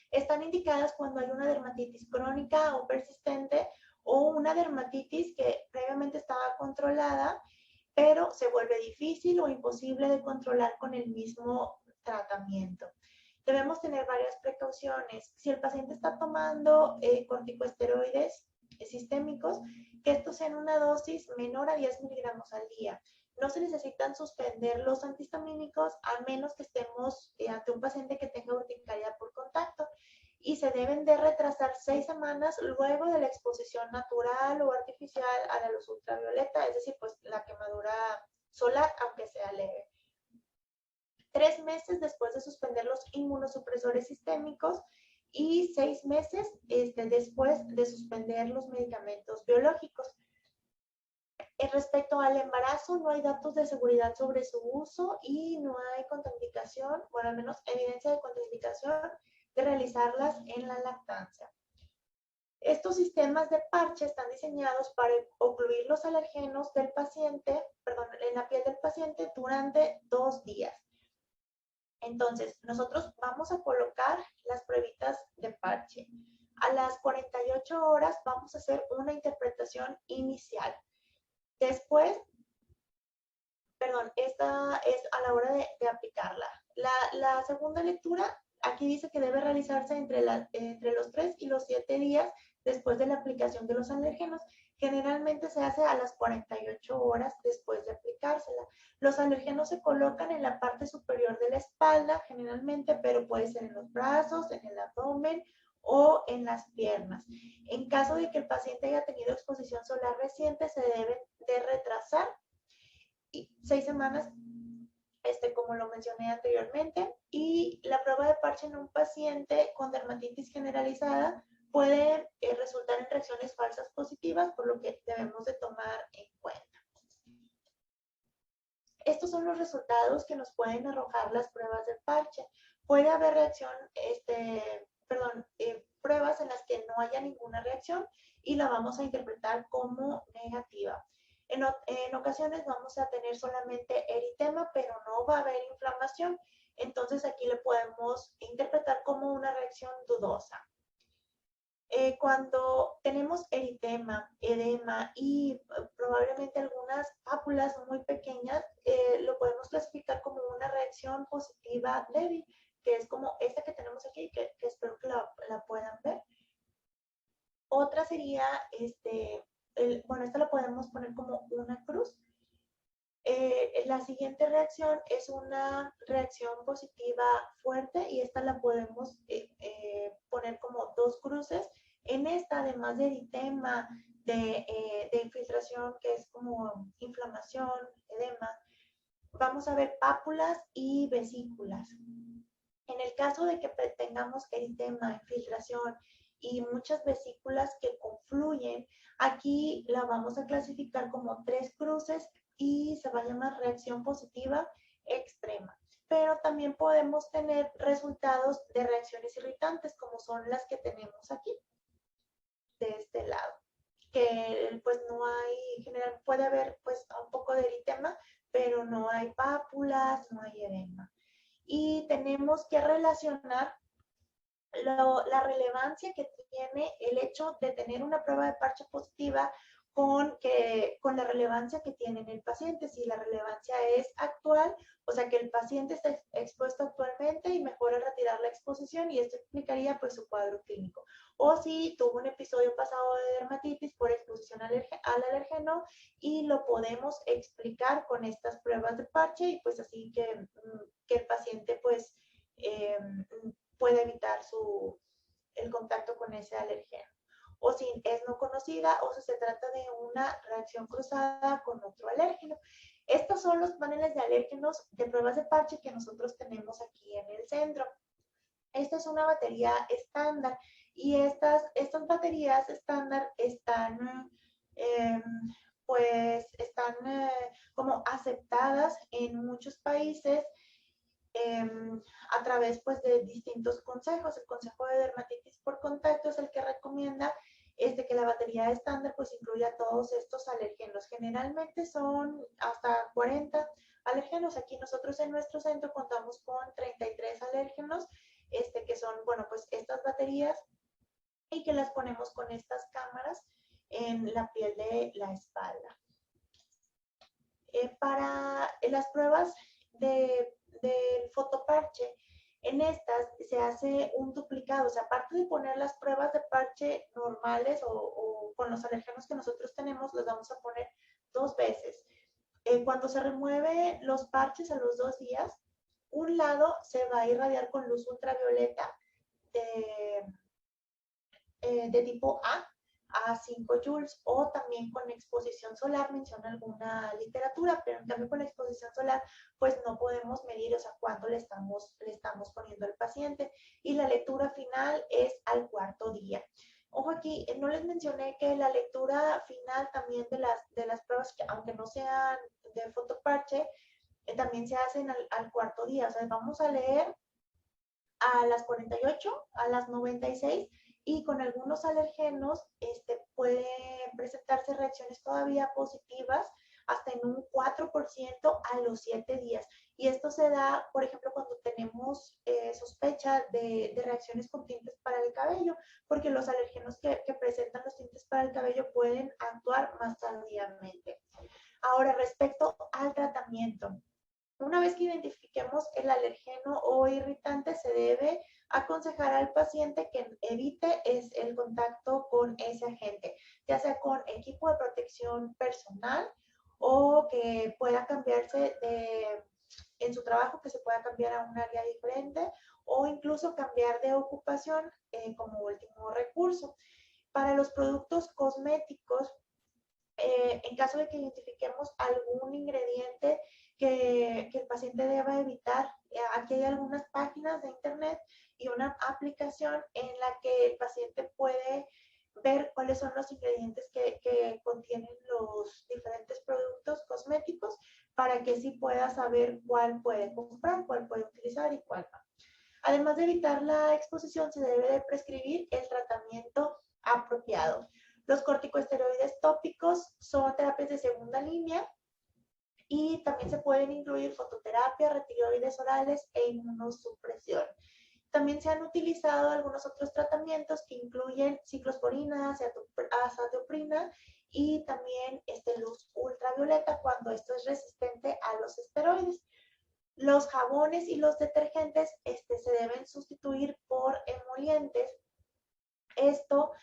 Están indicadas cuando hay una dermatitis crónica o persistente o una dermatitis que previamente estaba controlada, pero se vuelve difícil o imposible de controlar con el mismo tratamiento. Debemos tener varias precauciones. Si el paciente está tomando corticosteroides sistémicos, que estos sean una dosis menor a 10 miligramos al día. No se necesitan suspender los antihistamínicos a menos que estemos ante un paciente que tenga urticaria por contacto y se deben de retrasar 6 semanas luego de la exposición natural o artificial a la luz ultravioleta, es decir, pues la quemadura solar, aunque sea leve. 3 meses después de suspender los inmunosupresores sistémicos y 6 meses después de suspender los medicamentos biológicos. Respecto al embarazo, no hay datos de seguridad sobre su uso y no hay contraindicación, bueno, al menos evidencia de contraindicación de realizarlas en la lactancia. Estos sistemas de parche están diseñados para ocluir los alergenos del paciente, en la piel del paciente durante 2 días. Entonces, nosotros vamos a colocar las pruebitas de parche. A las 48 horas vamos a hacer una interpretación inicial. Después, esta es a la hora de aplicarla. La segunda lectura, aquí dice que debe realizarse entre los 3 y los 7 días después de la aplicación de los alergenos. Generalmente se hace a las 48 horas después de aplicársela. Los alergenos se colocan en la parte superior de la espalda, generalmente, pero puede ser en los brazos, en el abdomen o en las piernas. En caso de que el paciente haya tenido exposición solar reciente, se debe de retrasar 6 semanas, como lo mencioné anteriormente, y la prueba de parche en un paciente con dermatitis generalizada puede resultar en reacciones falsas positivas, por lo que debemos de tomar en cuenta. Estos son los resultados que nos pueden arrojar las pruebas de parche. Puede haber pruebas en las que no haya ninguna reacción y la vamos a interpretar como negativa. En ocasiones vamos a tener solamente eritema, pero no va a haber inflamación. Entonces aquí le podemos interpretar como una reacción dudosa. Cuando tenemos eritema, edema y probablemente algunas pápulas muy pequeñas, lo podemos clasificar como una reacción positiva débil, que es como esta que tenemos aquí, que espero que la puedan ver. Otra sería, esta la podemos poner como una cruz. La siguiente reacción es una reacción positiva fuerte y esta la podemos poner como 2 cruces. En esta, además de eritema, de infiltración, que es como inflamación, edema, vamos a ver pápulas y vesículas. En el caso de que tengamos eritema, infiltración y muchas vesículas que confluyen, aquí la vamos a clasificar como 3 cruces y se va a llamar reacción positiva extrema. Pero también podemos tener resultados de reacciones irritantes, como son las que tenemos aquí, de este lado. Que pues no hay, en general puede haber pues un poco de eritema, pero no hay pápulas, no hay edema. Y tenemos que relacionar la relevancia que tiene el hecho de tener una prueba de parche positiva con la relevancia que tiene en el paciente. Si la relevancia es actual, o sea que el paciente está expuesto actualmente y mejor al retirar la exposición, y esto explicaría pues su cuadro clínico. O si tuvo un episodio pasado de dermatitis por exposición al alergeno y lo podemos explicar con estas pruebas de parche y pues así que el paciente pues puede evitar el contacto con ese alérgeno. O si es no conocida o si se trata de una reacción cruzada con otro alérgeno. Estos son los paneles de alérgenos de pruebas de parche que nosotros tenemos aquí en el centro. Esta es una batería estándar y estas baterías estándar están como aceptadas en muchos países a través pues de distintos consejos. El Consejo de Dermatitis por Contacto es el que recomienda que la batería estándar pues incluya todos estos alérgenos. Generalmente son hasta 40 alérgenos. Aquí nosotros en nuestro centro contamos con 33 alérgenos, que son, bueno, pues estas baterías y que las ponemos con estas cámaras en la piel de la espalda. Para las pruebas del fotoparche, en estas se hace un duplicado, o sea, aparte de poner las pruebas de parche normales o con los alérgenos que nosotros tenemos, los vamos a poner 2 veces. Cuando se remueve los parches a los 2 días, un lado se va a irradiar con luz ultravioleta de tipo a 5 joules, o también con exposición solar, menciona alguna literatura, pero en cambio con la exposición solar pues no podemos medir, o sea, cuánto le estamos poniendo al paciente, y la lectura final es al 4.º día. Ojo aquí, no les mencioné que la lectura final también de las pruebas, que aunque no sean de fotoparche, también se hacen al 4.º día, o sea, vamos a leer a las 48, a las 96, y con algunos alergenos pueden presentarse reacciones todavía positivas hasta en un 4% a los 7 días. Y esto se da, por ejemplo, cuando tenemos sospecha de reacciones con tintes para el cabello, porque los alergenos que presentan los tintes para el cabello pueden actuar más tardíamente. Ahora, respecto al tratamiento. Una vez que identifiquemos el alergeno o irritante, se debe aconsejar al paciente que evite el contacto con ese agente, ya sea con equipo de protección personal o que pueda cambiarse en su trabajo, que se pueda cambiar a un área diferente o incluso cambiar de ocupación como último recurso. Para los productos cosméticos, en caso de que identifiquemos algún ingrediente que el paciente deba evitar, aquí hay algunas páginas de internet y una aplicación en la que el paciente puede ver cuáles son los ingredientes que contienen los diferentes productos cosméticos para que sí pueda saber cuál puede comprar, cuál puede utilizar y cuál no. Además de evitar la exposición, se debe de prescribir el tratamiento apropiado. Los corticosteroides tópicos son terapias de segunda línea y también se pueden incluir fototerapia, retiroides orales e inmunosupresión. También se han utilizado algunos otros tratamientos que incluyen ciclosporina, azathioprina y también luz ultravioleta cuando esto es resistente a los esteroides. Los jabones y los detergentes se deben sustituir por emolientes. Esto,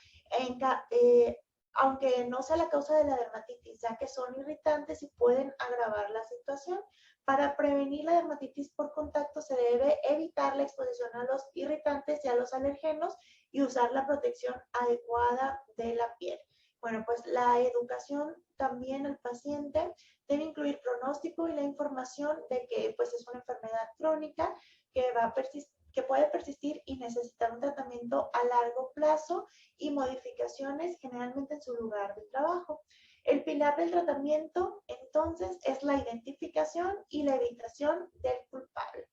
aunque no sea la causa de la dermatitis, ya que son irritantes y pueden agravar la situación. Para prevenir la dermatitis por contacto se debe evitar la exposición a los irritantes y a los alergenos y usar la protección adecuada de la piel. Bueno, pues la educación también al paciente debe incluir pronóstico y la información de que pues, es una enfermedad crónica que puede persistir y necesitar un tratamiento a largo plazo y modificaciones generalmente en su lugar de trabajo. El pilar del tratamiento, entonces, es la identificación y la evitación del culpable.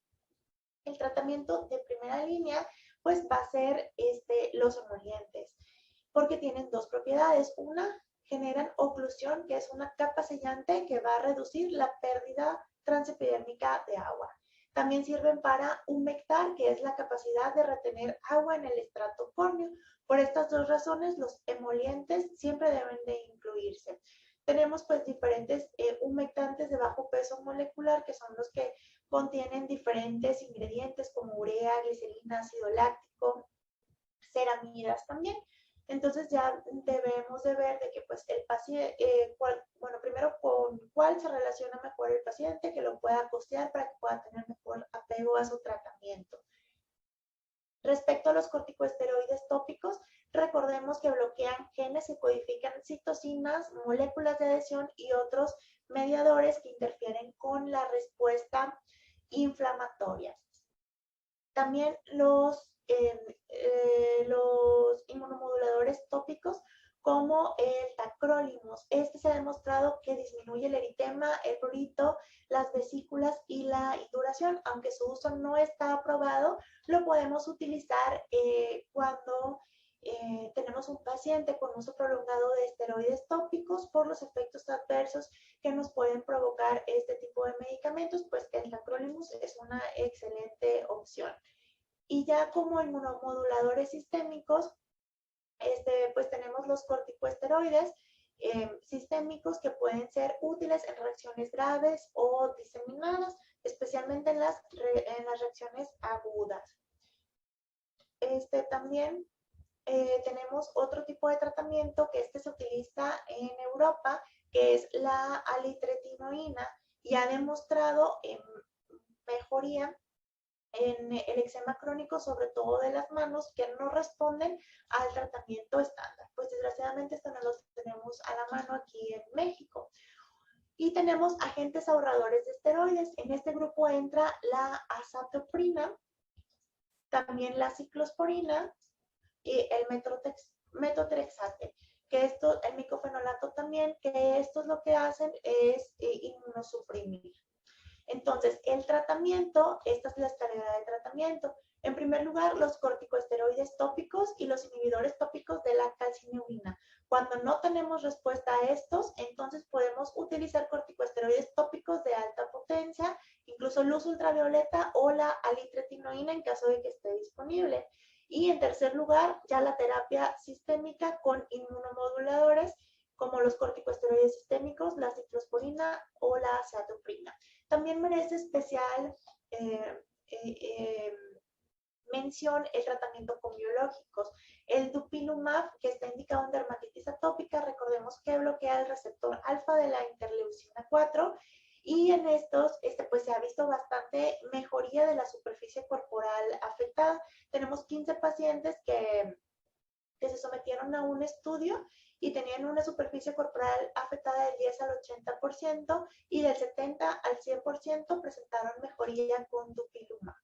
El tratamiento de primera línea, pues, va a ser los emolientes, porque tienen dos propiedades. Una, generan oclusión, que es una capa sellante que va a reducir la pérdida transepidérmica de agua. También sirven para humectar, que es la capacidad de retener agua en el estrato córneo. Por estas dos razones, los emolientes siempre deben de incluirse. Tenemos pues diferentes humectantes de bajo peso molecular, que son los que contienen diferentes ingredientes como urea, glicerina, ácido láctico, ceramidas también. Entonces ya debemos de ver de que pues el paciente, primero con cuál se relaciona mejor el paciente, que lo pueda costear para que pueda tener mejor apego a su tratamiento. Respecto a los corticosteroides tópicos, recordemos que bloquean genes que codifican citocinas, moléculas de adhesión y otros mediadores que interfieren con la respuesta inflamatoria. También los inmunomoduladores tópicos como el tacrolimus. Se ha demostrado que disminuye el eritema, el prurito, las vesículas y la induración. Aunque su uso no está aprobado, lo podemos utilizar cuando tenemos un paciente con uso prolongado de esteroides tópicos por los efectos adversos que nos pueden provocar este tipo de medicamentos, pues el tacrolimus es una excelente opción. Y ya como inmunomoduladores sistémicos, pues tenemos los corticosteroides sistémicos que pueden ser útiles en reacciones graves o diseminadas, especialmente en las reacciones agudas. También tenemos otro tipo de tratamiento que se utiliza en Europa, que es la alitretinoína, y ha demostrado mejoría en el eczema crónico, sobre todo de las manos, que no responden al tratamiento estándar. Pues desgraciadamente esto no lo tenemos a la mano aquí en México. Y tenemos agentes ahorradores de esteroides. En este grupo entra la azathioprina, también la ciclosporina y el metotrexate, que el micofenolato también, que estos lo que hacen es inmunosuprimir. Entonces, el tratamiento, esta es la escalera de tratamiento. En primer lugar, los corticosteroides tópicos y los inhibidores tópicos de la calcineurina. Cuando no tenemos respuesta a estos, entonces podemos utilizar corticosteroides tópicos de alta potencia, incluso luz ultravioleta o la alitretinoína en caso de que esté disponible. Y en tercer lugar, ya la terapia sistémica con inmunomoduladores como los corticosteroides sistémicos, la ciclosporina o la azathioprina. También merece especial mención el tratamiento con biológicos. El dupilumab, que está indicado en dermatitis atópica, recordemos que bloquea el receptor alfa de la interleucina 4 Y en estos, pues se ha visto bastante mejoría de la superficie corporal afectada. Tenemos 15 pacientes que se sometieron a un estudio y tenían una superficie corporal afectada del 10 al 80% y del 70 al 100% presentaron mejoría con dupilumab.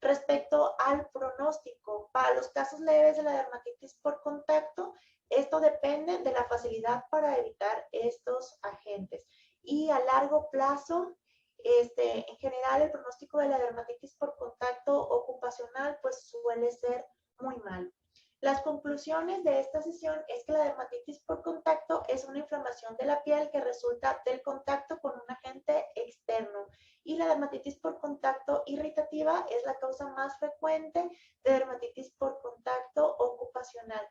Respecto al pronóstico, para los casos leves de la dermatitis por contacto, esto depende de la facilidad para evitar estos agentes. Y a largo plazo, en general, el pronóstico de la dermatitis por contacto ocupacional pues suele ser muy malo. Las conclusiones de esta sesión es que la dermatitis por contacto es una inflamación de la piel que resulta del contacto con un agente externo y la dermatitis por contacto irritativa es la causa más frecuente de dermatitis por contacto ocupacional.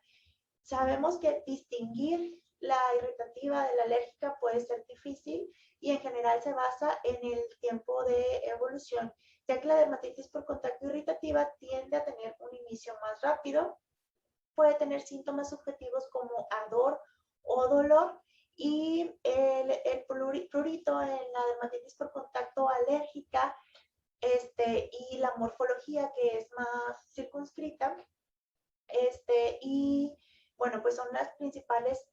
Sabemos que distinguir la irritativa de la alérgica puede ser difícil y en general se basa en el tiempo de evolución, ya que la dermatitis por contacto irritativa tiende a tener un inicio más rápido, puede tener síntomas subjetivos como ardor o dolor y el prurito en la dermatitis por contacto alérgica y la morfología que es más circunscrita y bueno, pues son las principales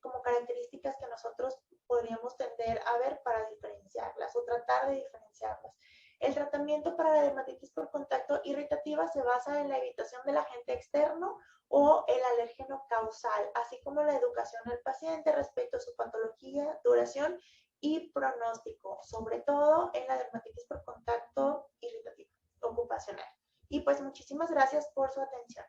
como características que nosotros podríamos tender a ver para diferenciarlas o tratar de diferenciarlas. El tratamiento para la dermatitis por contacto irritativa se basa en la evitación del agente externo o el alérgeno causal, así como la educación al paciente respecto a su patología, duración y pronóstico, sobre todo en la dermatitis por contacto irritativa ocupacional. Y pues muchísimas gracias por su atención.